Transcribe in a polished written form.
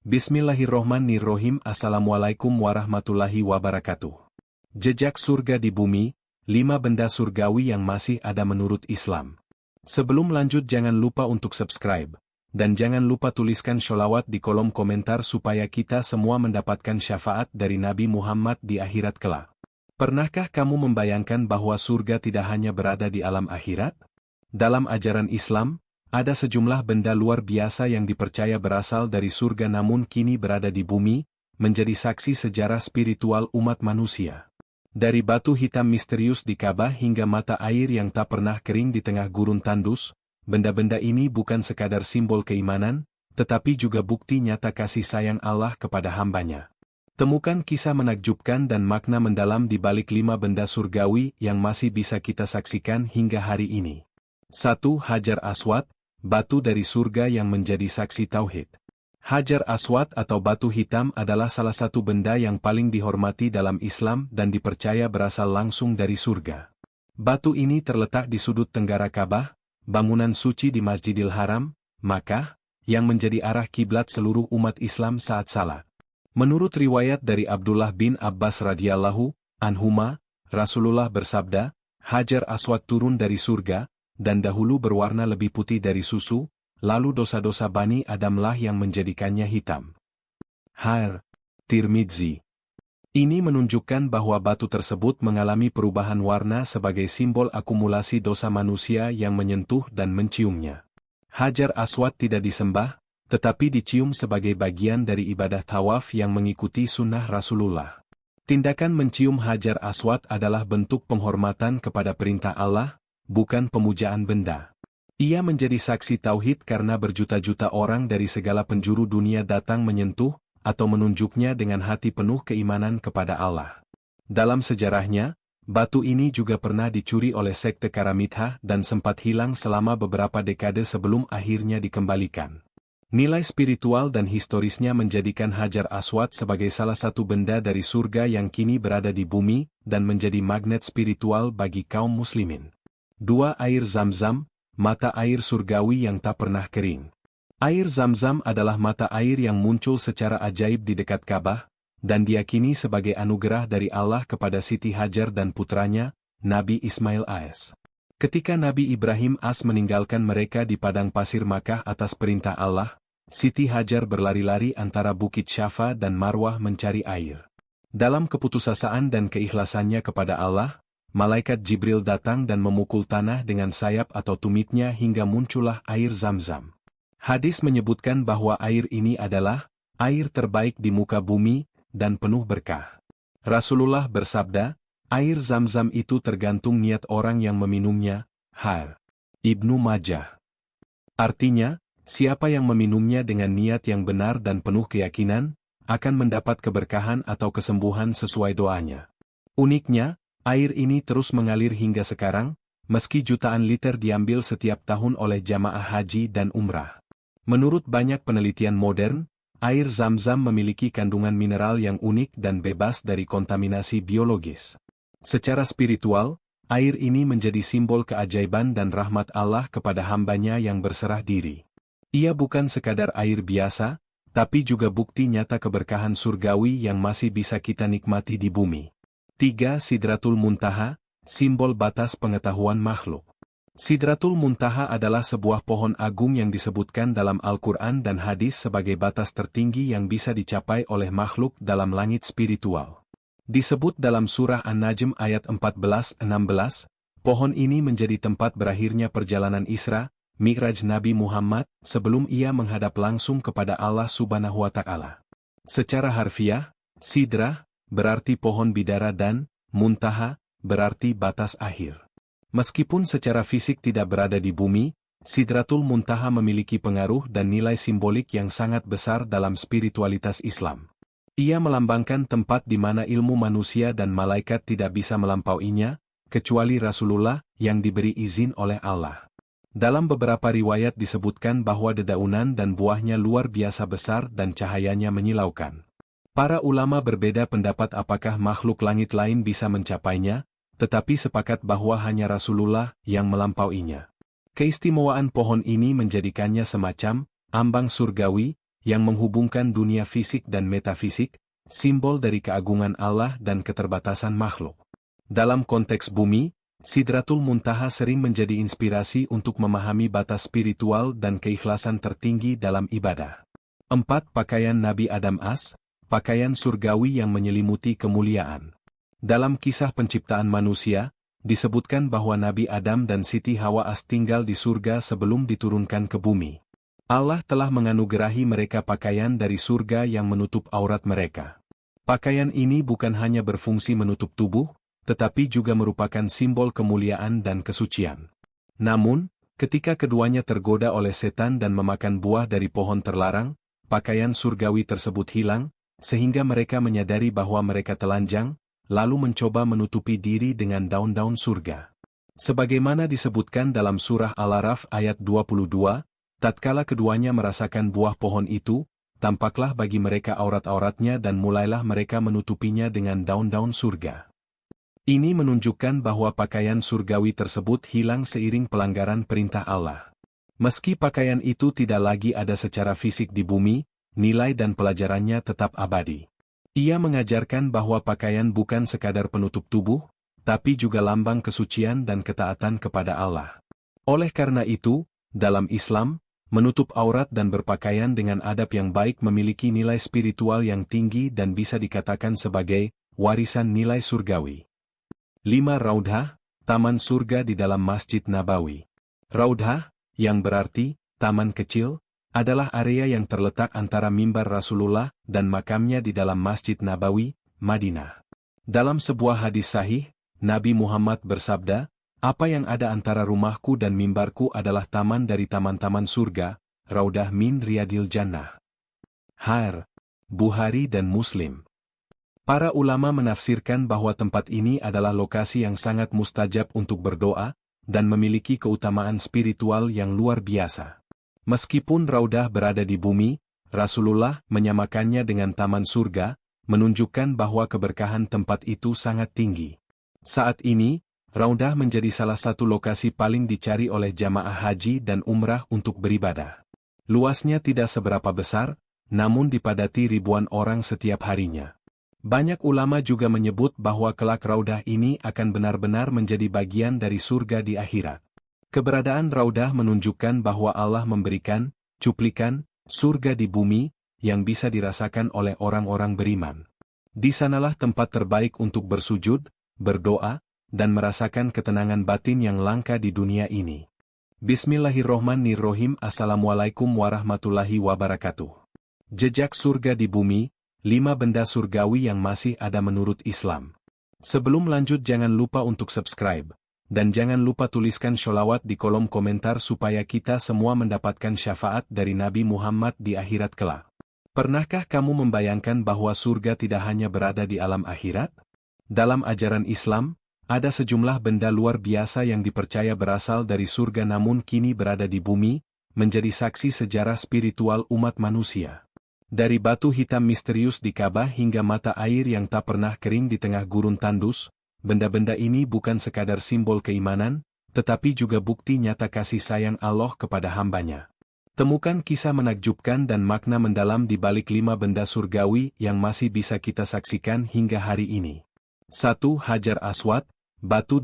Bismillahirrohmanirrohim. Assalamualaikum warahmatullahi wabarakatuh. Jejak surga di bumi, 5 benda surgawi yang masih ada menurut Islam. Sebelum lanjut jangan lupa untuk subscribe, dan jangan lupa tuliskan sholawat di kolom komentar supaya kita semua mendapatkan syafaat dari Nabi Muhammad di akhirat kelak. Pernahkah kamu membayangkan bahwa surga tidak hanya berada di alam akhirat? Dalam ajaran Islam, ada sejumlah benda luar biasa yang dipercaya berasal dari surga namun kini berada di bumi, menjadi saksi sejarah spiritual umat manusia. Dari batu hitam misterius di Ka'bah hingga mata air yang tak pernah kering di tengah gurun tandus, benda-benda ini bukan sekadar simbol keimanan, tetapi juga bukti nyata kasih sayang Allah kepada hambanya. Temukan kisah menakjubkan dan makna mendalam di balik 5 benda surgawi yang masih bisa kita saksikan hingga hari ini. 1. Hajar Aswad, batu dari surga yang menjadi saksi tauhid. Hajar Aswad atau batu hitam adalah salah satu benda yang paling dihormati dalam Islam dan dipercaya berasal langsung dari surga. Batu ini terletak di sudut tenggara Ka'bah, bangunan suci di Masjidil Haram, Makkah, yang menjadi arah kiblat seluruh umat Islam saat salat. Menurut riwayat dari Abdullah bin Abbas radhiyallahu anhuma, Rasulullah bersabda, Hajar Aswad turun dari surga, dan dahulu berwarna lebih putih dari susu, lalu dosa-dosa Bani Adamlah yang menjadikannya hitam. Tirmidzi. Ini menunjukkan bahwa batu tersebut mengalami perubahan warna sebagai simbol akumulasi dosa manusia yang menyentuh dan menciumnya. Hajar Aswad tidak disembah, tetapi dicium sebagai bagian dari ibadah tawaf yang mengikuti sunnah Rasulullah. Tindakan mencium Hajar Aswad adalah bentuk penghormatan kepada perintah Allah, bukan pemujaan benda. Ia menjadi saksi tauhid karena berjuta-juta orang dari segala penjuru dunia datang menyentuh atau menunjuknya dengan hati penuh keimanan kepada Allah. Dalam sejarahnya, batu ini juga pernah dicuri oleh sekte Karamitha dan sempat hilang selama beberapa dekade sebelum akhirnya dikembalikan. Nilai spiritual dan historisnya menjadikan Hajar Aswad sebagai salah satu benda dari surga yang kini berada di bumi dan menjadi magnet spiritual bagi kaum muslimin. 2. Air Zam-Zam, mata air surgawi yang tak pernah kering. Air Zam-Zam adalah mata air yang muncul secara ajaib di dekat Ka'bah, dan diyakini sebagai anugerah dari Allah kepada Siti Hajar dan putranya, Nabi Ismail AS. Ketika Nabi Ibrahim AS meninggalkan mereka di padang pasir Makkah atas perintah Allah, Siti Hajar berlari-lari antara Bukit Syafa dan Marwah mencari air. Dalam keputusasaan dan keikhlasannya kepada Allah, malaikat Jibril datang dan memukul tanah dengan sayap atau tumitnya hingga muncullah air Zam-Zam. Hadis menyebutkan bahwa air ini adalah air terbaik di muka bumi dan penuh berkah. Rasulullah bersabda, air Zam-Zam itu tergantung niat orang yang meminumnya. Ibnu Majah. Artinya, siapa yang meminumnya dengan niat yang benar dan penuh keyakinan, akan mendapat keberkahan atau kesembuhan sesuai doanya. Uniknya, air ini terus mengalir hingga sekarang, meski jutaan liter diambil setiap tahun oleh jamaah haji dan umrah. Menurut banyak penelitian modern, air Zam-Zam memiliki kandungan mineral yang unik dan bebas dari kontaminasi biologis. Secara spiritual, air ini menjadi simbol keajaiban dan rahmat Allah kepada hambanya yang berserah diri. Ia bukan sekadar air biasa, tapi juga bukti nyata keberkahan surgawi yang masih bisa kita nikmati di bumi. 3. Sidratul Muntaha, simbol batas pengetahuan makhluk. Sidratul Muntaha adalah sebuah pohon agung yang disebutkan dalam Al-Quran dan hadis sebagai batas tertinggi yang bisa dicapai oleh makhluk dalam langit spiritual. Disebut dalam surah An-Najm ayat 14-16, pohon ini menjadi tempat berakhirnya perjalanan Isra, Mi'raj Nabi Muhammad sebelum ia menghadap langsung kepada Allah Subhanahu wa Ta'ala. Secara harfiah, sidrah berarti pohon bidara dan muntaha berarti batas akhir. Meskipun secara fisik tidak berada di bumi, Sidratul Muntaha memiliki pengaruh dan nilai simbolik yang sangat besar dalam spiritualitas Islam. Ia melambangkan tempat di mana ilmu manusia dan malaikat tidak bisa melampauinya, kecuali Rasulullah yang diberi izin oleh Allah. Dalam beberapa riwayat disebutkan bahwa dedaunan dan buahnya luar biasa besar dan cahayanya menyilaukan. Para ulama berbeda pendapat apakah makhluk langit lain bisa mencapainya, tetapi sepakat bahwa hanya Rasulullah yang melampauinya. Keistimewaan pohon ini menjadikannya semacam ambang surgawi, yang menghubungkan dunia fisik dan metafisik, simbol dari keagungan Allah dan keterbatasan makhluk. Dalam konteks bumi, Sidratul Muntaha sering menjadi inspirasi untuk memahami batas spiritual dan keikhlasan tertinggi dalam ibadah. 4. Pakaian Nabi Adam pakaian surgawi yang menyelimuti kemuliaan. Dalam kisah penciptaan manusia, disebutkan bahwa Nabi Adam dan Siti Hawa tinggal di surga sebelum diturunkan ke bumi. Allah telah menganugerahi mereka pakaian dari surga yang menutup aurat mereka. Pakaian ini bukan hanya berfungsi menutup tubuh, tetapi juga merupakan simbol kemuliaan dan kesucian. Namun, ketika keduanya tergoda oleh setan dan memakan buah dari pohon terlarang, pakaian surgawi tersebut hilang, sehingga mereka menyadari bahwa mereka telanjang, lalu mencoba menutupi diri dengan daun-daun surga. Sebagaimana disebutkan dalam surah Al-A'raf ayat 22, tatkala keduanya merasakan buah pohon itu, tampaklah bagi mereka aurat-auratnya dan mulailah mereka menutupinya dengan daun-daun surga. Ini menunjukkan bahwa pakaian surgawi tersebut hilang seiring pelanggaran perintah Allah. Meski pakaian itu tidak lagi ada secara fisik di bumi, nilai dan pelajarannya tetap abadi. Ia mengajarkan bahwa pakaian bukan sekadar penutup tubuh, tapi juga lambang kesucian dan ketaatan kepada Allah. Oleh karena itu, dalam Islam, menutup aurat dan berpakaian dengan adab yang baik memiliki nilai spiritual yang tinggi dan bisa dikatakan sebagai warisan nilai surgawi. 5. Raudhah, taman surga di dalam Masjid Nabawi. Raudhah, yang berarti taman kecil, adalah area yang terletak antara mimbar Rasulullah dan makamnya di dalam Masjid Nabawi, Madinah. Dalam sebuah hadis sahih, Nabi Muhammad bersabda, "Apa yang ada antara rumahku dan mimbarku adalah taman dari taman-taman surga, Raudhah min Riyadil Jannah." Bukhari dan Muslim. Para ulama menafsirkan bahwa tempat ini adalah lokasi yang sangat mustajab untuk berdoa, dan memiliki keutamaan spiritual yang luar biasa. Meskipun Raudhah berada di bumi, Rasulullah menyamakannya dengan taman surga, menunjukkan bahwa keberkahan tempat itu sangat tinggi. Saat ini, Raudhah menjadi salah satu lokasi paling dicari oleh jamaah haji dan umrah untuk beribadah. Luasnya tidak seberapa besar, namun dipadati ribuan orang setiap harinya. Banyak ulama juga menyebut bahwa kelak Raudhah ini akan benar-benar menjadi bagian dari surga di akhirat. Keberadaan Raudhah menunjukkan bahwa Allah memberikan cuplikan surga di bumi yang bisa dirasakan oleh orang-orang beriman. Di sanalah tempat terbaik untuk bersujud, berdoa, dan merasakan ketenangan batin yang langka di dunia ini. Bismillahirrohmanirrohim. Assalamualaikum warahmatullahi wabarakatuh. Jejak surga di bumi, 5 benda surgawi yang masih ada menurut Islam. Sebelum lanjut jangan lupa untuk subscribe, dan jangan lupa tuliskan sholawat di kolom komentar supaya kita semua mendapatkan syafaat dari Nabi Muhammad di akhirat kelak. Pernahkah kamu membayangkan bahwa surga tidak hanya berada di alam akhirat? Dalam ajaran Islam, ada sejumlah benda luar biasa yang dipercaya berasal dari surga namun kini berada di bumi, menjadi saksi sejarah spiritual umat manusia. Dari batu hitam misterius di Ka'bah hingga mata air yang tak pernah kering di tengah gurun tandus, benda-benda ini bukan sekadar simbol keimanan, tetapi juga bukti nyata kasih sayang Allah kepada hambanya. Temukan kisah menakjubkan dan makna mendalam di balik 5 benda surgawi yang masih bisa kita saksikan hingga hari ini. 1. Hajar Aswad, batu